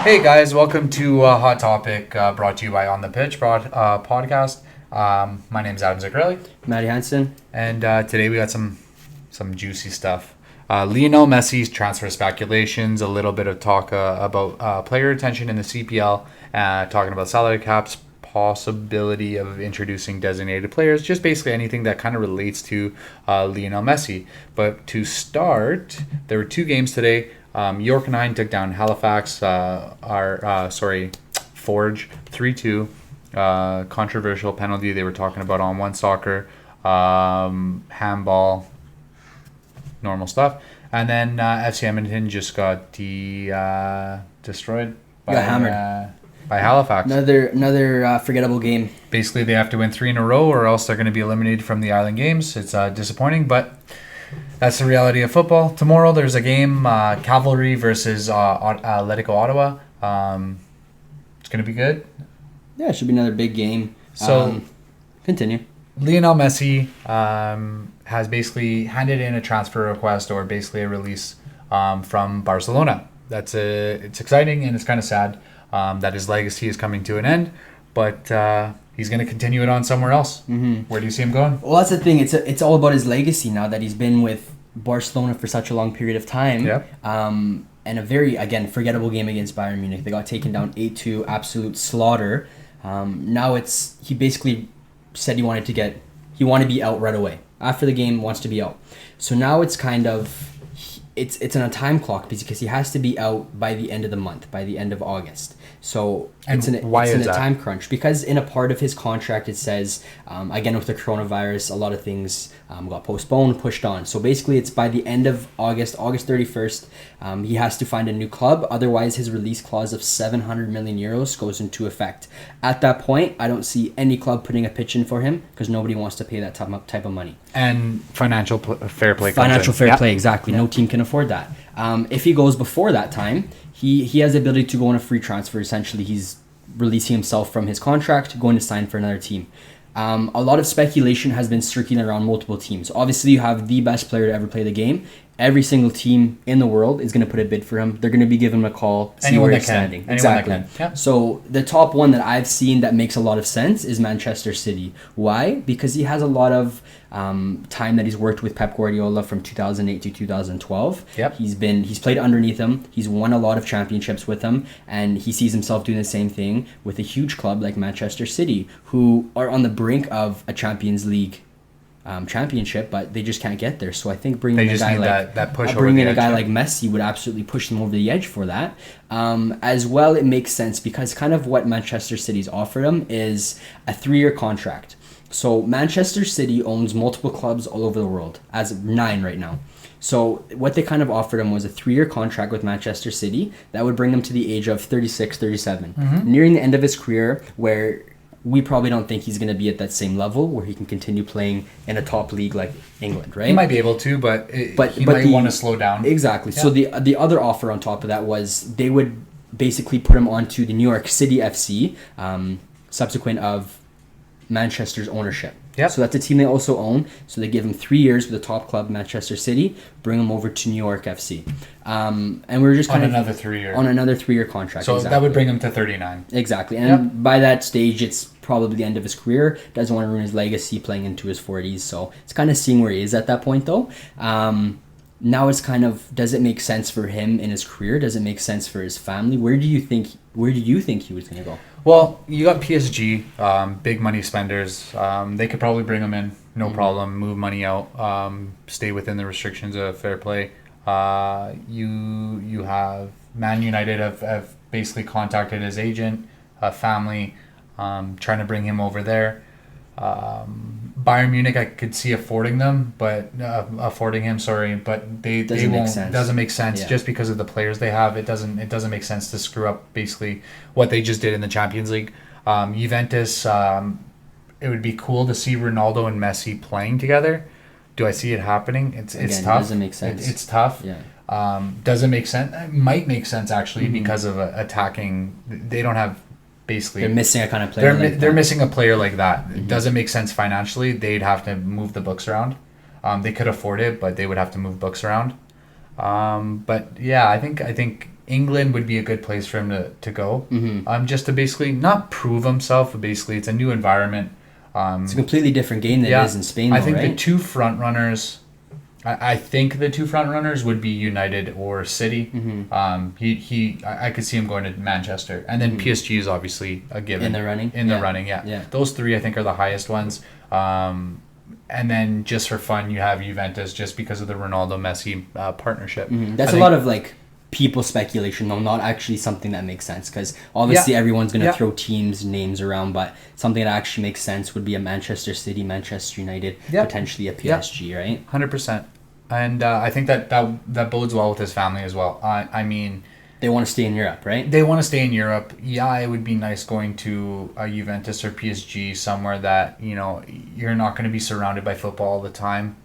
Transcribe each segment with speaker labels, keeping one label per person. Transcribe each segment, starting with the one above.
Speaker 1: Hey guys, welcome to Hot Topic, brought to you by On the Pitch podcast. My name is Adam Zagrelli,
Speaker 2: Matty Hansen.
Speaker 1: and today we got some juicy stuff. Lionel Messi's transfer speculations, a little bit of talk about player retention in the CPL, talking about salary caps, possibility of introducing designated players, just basically anything that kind of relates to Lionel Messi. But to start, there were two games today. York and Nine took down Halifax, Forge 3-2. Controversial penalty they were talking about on One Soccer, handball, normal stuff. And then FC Edmonton just got destroyed
Speaker 2: Got hammered
Speaker 1: by Halifax.
Speaker 2: Another forgettable game.
Speaker 1: Basically, they have to win 3 in a row or else they're going to be eliminated from the Island Games. It's disappointing, but that's the reality of football. Tomorrow there's a game, Cavalry versus Atletico Ottawa. It's going to be good.
Speaker 2: Yeah, it should be another big game.
Speaker 1: So,
Speaker 2: continue.
Speaker 1: Lionel Messi has basically handed in a transfer request or basically a release from Barcelona. It's exciting and it's kind of sad that his legacy is coming to an end, but he's going to continue it on somewhere else. Mm-hmm. Where do you see him going?
Speaker 2: Well, that's the thing. It's all about his legacy now that he's been with Barcelona for such a long period of time.
Speaker 1: Yeah.
Speaker 2: And a very, again, forgettable game against Bayern Munich. They got taken down 8-2, absolute slaughter. Now he basically said he wanted to be out right away. After the game, wants to be out. So now it's kind of, it's on a time clock because he has to be out by the end of the month, by the end of August. So it's in a time crunch because in a part of his contract it says, again with the coronavirus, a lot of things got postponed, pushed on. So basically it's by the end of August 31st, he has to find a new club. Otherwise his release clause of 700 million euros goes into effect. At that point, I don't see any club putting a pitch in for him because nobody wants to pay that type of money.
Speaker 1: And financial fair play.
Speaker 2: Financial fair play, exactly. No team can afford that. If he goes before that time, he has the ability to go on a free transfer. Essentially, he's releasing himself from his contract, going to sign for another team. A lot of speculation has been circulating around multiple teams. Obviously, you have the best player to ever play the game. Every single team in the world is going to put a bid for him. They're going to be giving him a call, see where he's standing. Exactly.
Speaker 1: Yeah.
Speaker 2: So the top one that I've seen that makes a lot of sense is Manchester City. Why? Because he has a lot of time that he's worked with Pep Guardiola from 2008 to 2012.
Speaker 1: Yep.
Speaker 2: He's played underneath him. He's won a lot of championships with him, and he sees himself doing the same thing with a huge club like Manchester City, who are on the brink of a Champions League championship, but they just can't get there. So I think bringing a guy like Messi would absolutely push them over the edge for that. As well, it makes sense because kind of what Manchester City's offered him is a 3-year contract. So Manchester City owns multiple clubs all over the world, as 9 right now. So what they kind of offered him was a 3-year contract with Manchester City that would bring him to the age of 36, 37, nearing the end of his career, where we probably don't think he's going to be at that same level where he can continue playing in a top league like England, right?
Speaker 1: He might be able to, but he might want to slow down.
Speaker 2: Exactly.
Speaker 1: Yeah.
Speaker 2: So the other offer on top of that was they would basically put him onto the New York City FC, subsequent of Manchester's ownership.
Speaker 1: Yep.
Speaker 2: So that's a team they also own. So they give him 3 years with the top club, Manchester City, bring him over to New York FC. And we're just kind
Speaker 1: on another
Speaker 2: 3-year contract.
Speaker 1: So that would bring him to 39.
Speaker 2: Exactly. And by that stage, it's probably the end of his career. Doesn't want to ruin his legacy playing into his 40s. So it's kind of seeing where he is at that point, though. Now it's kind of, does it make sense for him in his career? Does it make sense for his family? Where do you think he was going to go?
Speaker 1: Well, you got PSG, big money spenders. They could probably bring him in, no problem, move money out, stay within the restrictions of fair play. You have Man United have basically contacted his agent, family, trying to bring him over there. Bayern Munich, I could see affording him, but they won't. Doesn't make sense just because of the players they have. It doesn't make sense to screw up basically what they just did in the Champions League. Juventus, it would be cool to see Ronaldo and Messi playing together. Do I see it happening? It's tough.
Speaker 2: It doesn't make sense.
Speaker 1: It's tough.
Speaker 2: Yeah.
Speaker 1: Doesn't make sense. It might make sense actually because of attacking. They don't have. Basically,
Speaker 2: they're missing a kind of player.
Speaker 1: They're missing a player like that. It doesn't make sense financially. They'd have to move the books around. They could afford it, but they would have to move books around. But yeah, I think England would be a good place for him to go. Just to basically not prove himself, but basically it's a new environment.
Speaker 2: It's a completely different game than it is in Spain, though,
Speaker 1: I think
Speaker 2: right?
Speaker 1: the two front runners. I think the two front runners would be United or City. I could see him going to Manchester, and then PSG is obviously a given
Speaker 2: In the running?
Speaker 1: In the running, yeah. Those three I think are the highest ones. And then just for fun, you have Juventus just because of the Ronaldo Messi partnership.
Speaker 2: That's a lot of like people speculation, though, not actually something that makes sense, because obviously everyone's going to throw teams' names around, but something that actually makes sense would be a Manchester City, Manchester United, potentially a PSG, right?
Speaker 1: 100%. And I think that bodes well with his family as well. I mean,
Speaker 2: they want to stay in Europe, right?
Speaker 1: They want to stay in Europe. Yeah, it would be nice going to a Juventus or PSG, somewhere that, you're not going to be surrounded by football all the time.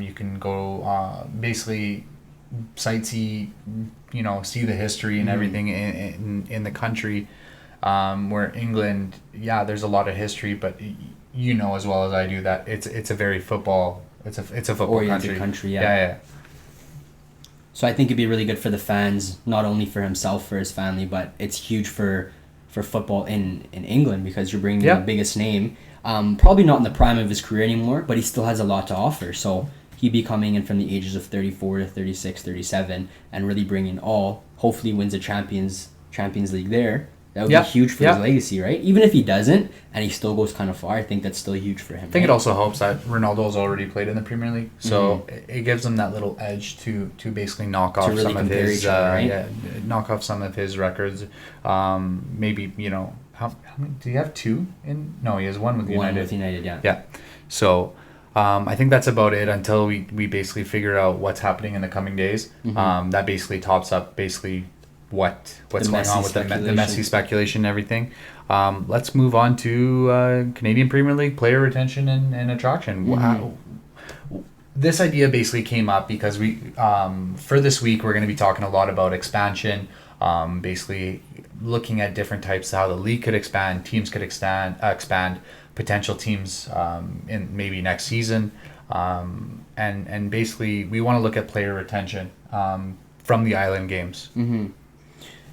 Speaker 1: You can go basically sightsee, see the history and everything in the country. Where England, there's a lot of history, but as well as I do that it's a very football. It's a football country. Yeah.
Speaker 2: So I think it'd be really good for the fans, not only for himself, for his family, but it's huge for football in England, because you're bringing the biggest name. Probably not in the prime of his career anymore, but he still has a lot to offer. So he'd be coming in from the ages of 34 to 36, 37, and really bringing hopefully wins a Champions League there. That would be huge for his legacy, right? Even if he doesn't, and he still goes kind of far, I think that's still huge for him.
Speaker 1: I think it also helps that Ronaldo's already played in the Premier League, so it gives him that little edge to basically knock off some of his knock off some of his records. Maybe how many do you have? Two in? No, he has one with United.
Speaker 2: One with United, yeah.
Speaker 1: Yeah, so. I think that's about it until we basically figure out what's happening in the coming days. That basically tops up what's going on with the Messi speculation and everything. Let's move on to Canadian Premier League player retention and attraction. This idea basically came up because we for this week we're going to be talking a lot about expansion, basically looking at different types of how the league could expand, teams could expand, potential teams in maybe next season, and basically we want to look at player retention from the island games.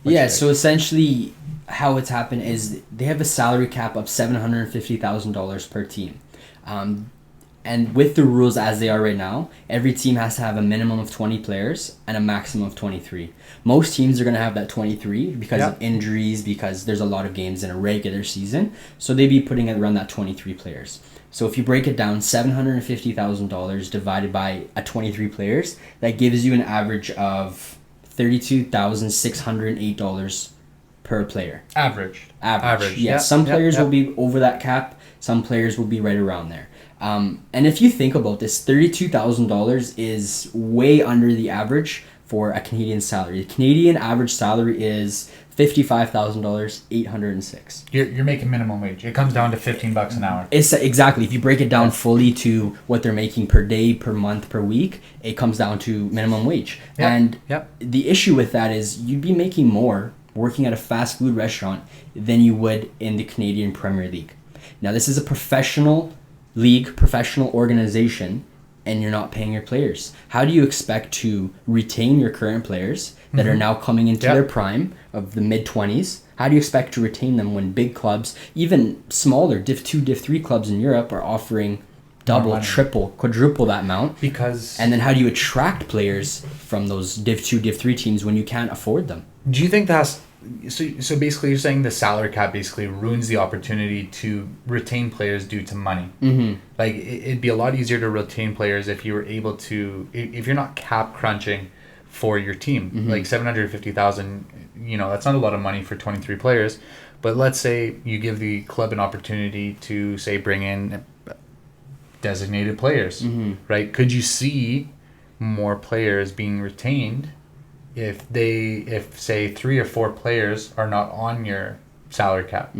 Speaker 2: So essentially how it's happened is they have a salary cap of $750,000 per team. And with the rules as they are right now, every team has to have a minimum of 20 players and a maximum of 23. Most teams are going to have that 23 because of injuries, because there's a lot of games in a regular season. So they'd be putting it around that 23 players. So if you break it down, $750,000 divided by 23 players, that gives you an average of $32,608 per player. Average. Yeah. Some players will be over that cap. Some players will be right around there. And if you think about this, $32,000 is way under the average for a Canadian salary. The Canadian average salary is $55,806.
Speaker 1: You're making minimum wage. It comes down to $15 an hour.
Speaker 2: It's exactly. If you break it down fully to what they're making per day, per month, per week, it comes down to minimum wage. And the issue with that is you'd be making more working at a fast food restaurant than you would in the Canadian Premier League. Now, this is a professional league, professional organization, and you're not paying your players. How do you expect to retain your current players that are now coming into their prime of the mid-20s? How do you expect to retain them when big clubs, even smaller Div 2, Div 3 clubs in Europe are offering double, triple, quadruple that amount? And then how do you attract players from those Div 2, Div 3 teams when you can't afford them?
Speaker 1: Do you think that's... So basically you're saying the salary cap basically ruins the opportunity to retain players due to money. Like it'd be a lot easier to retain players if you were able to, if you're not cap crunching for your team. Like 750,000, that's not a lot of money for 23 players. But let's say you give the club an opportunity to, say, bring in designated players, right? Could you see more players being retained if say 3 or 4 players are not on your salary cap,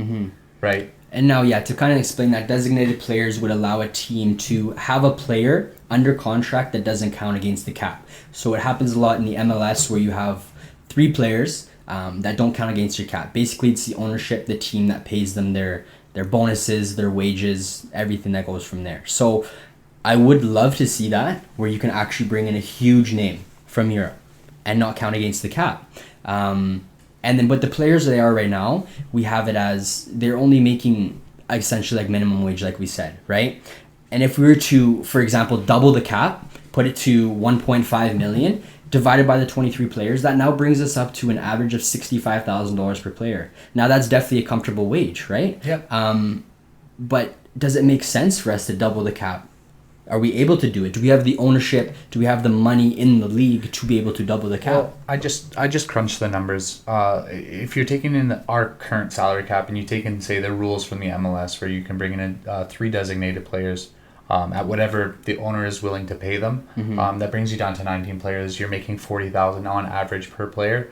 Speaker 1: right?
Speaker 2: And now, to kind of explain that, designated players would allow a team to have a player under contract that doesn't count against the cap. So it happens a lot in the MLS where you have 3 players that don't count against your cap. Basically, it's the ownership, the team that pays them their bonuses, their wages, everything that goes from there. So I would love to see that, where you can actually bring in a huge name from Europe. and not count against the cap. And then, but the players they are right now, we have it as they're only making essentially like minimum wage, like we said, right? And if we were to, for example, double the cap, put it to 1.5 million, divided by the 23 players, that now brings us up to an average of $65,000 per player. Now that's definitely a comfortable wage, right?
Speaker 1: Yep.
Speaker 2: But does it make sense for us to double the cap? Are we able to do it? Do we have the ownership? Do we have the money in the league to be able to double the cap?
Speaker 1: Well, I just crunched the numbers. If you're taking in our current salary cap and you take in, say, the rules from the MLS where you can bring in 3 designated players at whatever the owner is willing to pay them, that brings you down to 19 players. You're making $40,000 on average per player.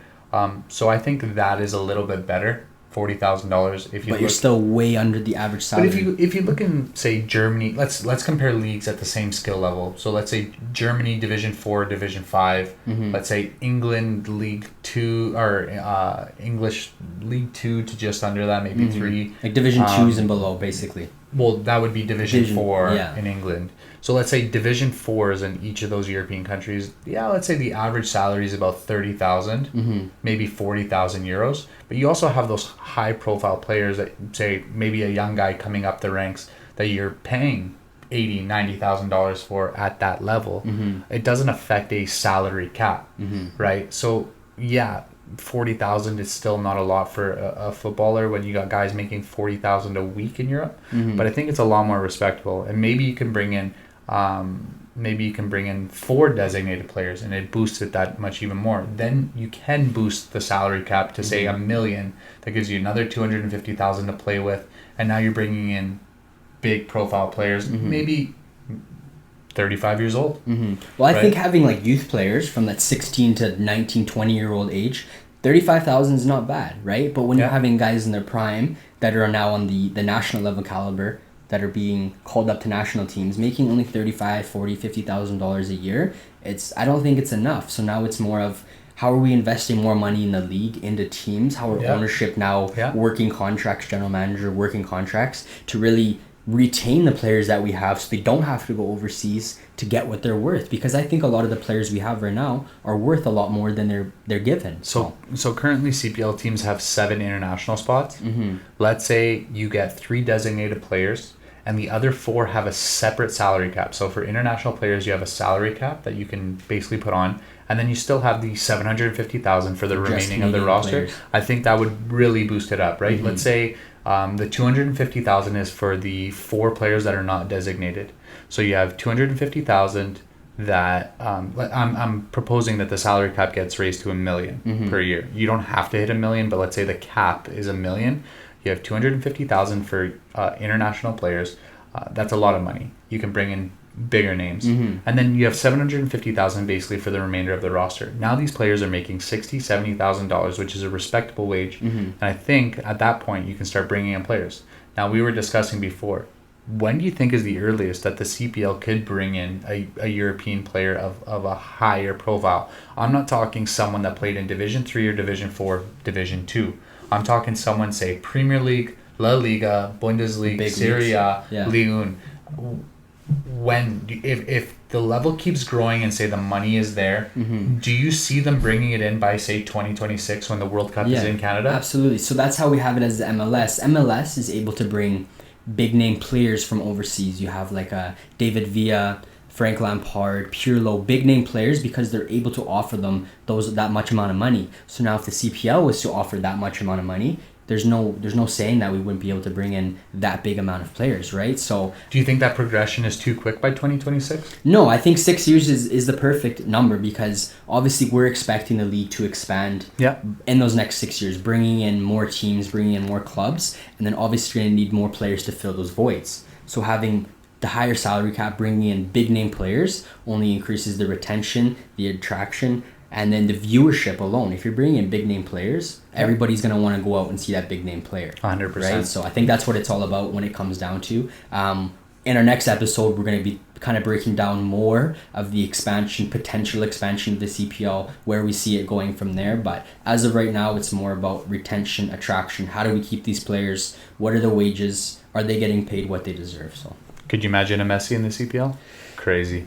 Speaker 1: So I think that is a little bit better. $40,000 if you.
Speaker 2: But you're still way under the average salary.
Speaker 1: But if you look in, say, Germany, let's compare leagues at the same skill level. So let's say Germany Division 4, Division 5. Let's say England League 2 or English League 2 to just under that, maybe 3.
Speaker 2: Like Division 2s and below, basically.
Speaker 1: Well, that would be Division 4
Speaker 2: yeah.
Speaker 1: in England. So let's say Division 4s in each of those European countries. Yeah, let's say the average salary is about 30,000, maybe 40,000 euros. But you also have those high-profile players that, say, maybe a young guy coming up the ranks that you're paying $80,000, $90,000 for at that level. It doesn't affect a salary cap, right? So, yeah, 40,000 is still not a lot for a footballer when you got guys making 40,000 a week in Europe. But I think it's a lot more respectable. And maybe you can bring in 4 designated players and it boosts it that much even more. Then you can boost the salary cap to say $1 million. That gives you another 250,000 to play with, and now you're bringing in big profile players, maybe 35 years old.
Speaker 2: Well, I think having like youth players from that 16 to 19, 20-year-old age, 35,000 is not bad, right? But when you're having guys in their prime that are now on the national level caliber, that are being called up to national teams, making only $35,000, $40,000, $50,000 a year, I don't think it's enough. So now it's more of how are we investing more money in the league into teams? How are ownership now working contracts, general manager working contracts to really retain the players that we have so they don't have to go overseas to get what they're worth, because I think a lot of the players we have right now are worth a lot more than they're given.
Speaker 1: So currently CPL teams have 7 international spots. Let's say you get 3 designated players and the other 4 have a separate salary cap. So for international players, you have a salary cap that you can basically put on, and then you still have the 750,000 for the remaining of the roster. Players. I think that would really boost it up, right? Let's say the 250,000 is for the 4 players that are not designated. So you have 250,000 that I'm proposing that the salary cap gets raised to $1 million per year. You don't have to hit $1 million, but let's say the cap is $1 million. You have 250,000 for international players. That's a lot of money. You can bring in bigger names, and then you have 750,000 basically for the remainder of the roster. Now these players are making $60,000-$70,000, which is a respectable wage, and I think at that point you can start bringing in players. Now we were discussing before, when do you think is the earliest that the CPL could bring in a European player of a higher profile? I'm not talking someone that played in Division 3 or Division 4, Division 2. I'm talking someone, say, Premier League, La Liga, Bundesliga, Serie A, Ligue 1. If the level keeps growing and say the money is there, do you see them bringing it in by, say, 2026 when the World Cup is in Canada?
Speaker 2: Absolutely. So that's how we have it as the MLS. MLS is able to bring big name players from overseas. You have like David Villa, Frank Lampard, Pirlo, big name players, because they're able to offer them that much amount of money. So now if the CPL was to offer that much amount of money, there's no saying that we wouldn't be able to bring in that big amount of players, right? So
Speaker 1: do you think that progression is too quick by 2026?
Speaker 2: No, I think 6 years is the perfect number, because obviously we're expecting the league to expand in those next 6 years, bringing in more teams, bringing in more clubs, and then obviously you're going to need more players to fill those voids. So having the higher salary cap, bringing in big name players, only increases the retention, the attraction, and then the viewership alone. If you're bringing in big name players, everybody's going to want to go out and see that big name player.
Speaker 1: 100%.
Speaker 2: Right? So I think that's what it's all about when it comes down to. In our next episode, we're going to be kind of breaking down more of the potential expansion of the CPL, where we see it going from there. But as of right now, it's more about retention, attraction. How do we keep these players? What are the wages? Are they getting paid what they deserve? So,
Speaker 1: could you imagine a Messi in the CPL? Crazy.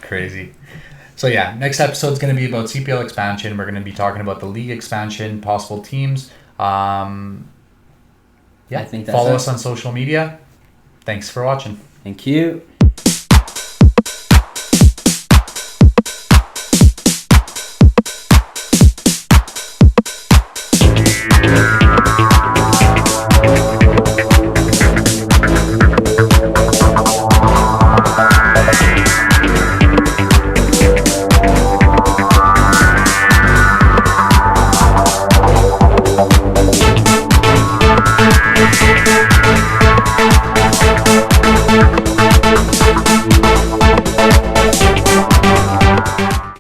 Speaker 1: Crazy. So yeah, next episode is going to be about CPL expansion. We're going to be talking about the league expansion, possible teams. Yeah,
Speaker 2: I think that's
Speaker 1: follow
Speaker 2: it.
Speaker 1: us on social media. Thanks for watching.
Speaker 2: Thank you.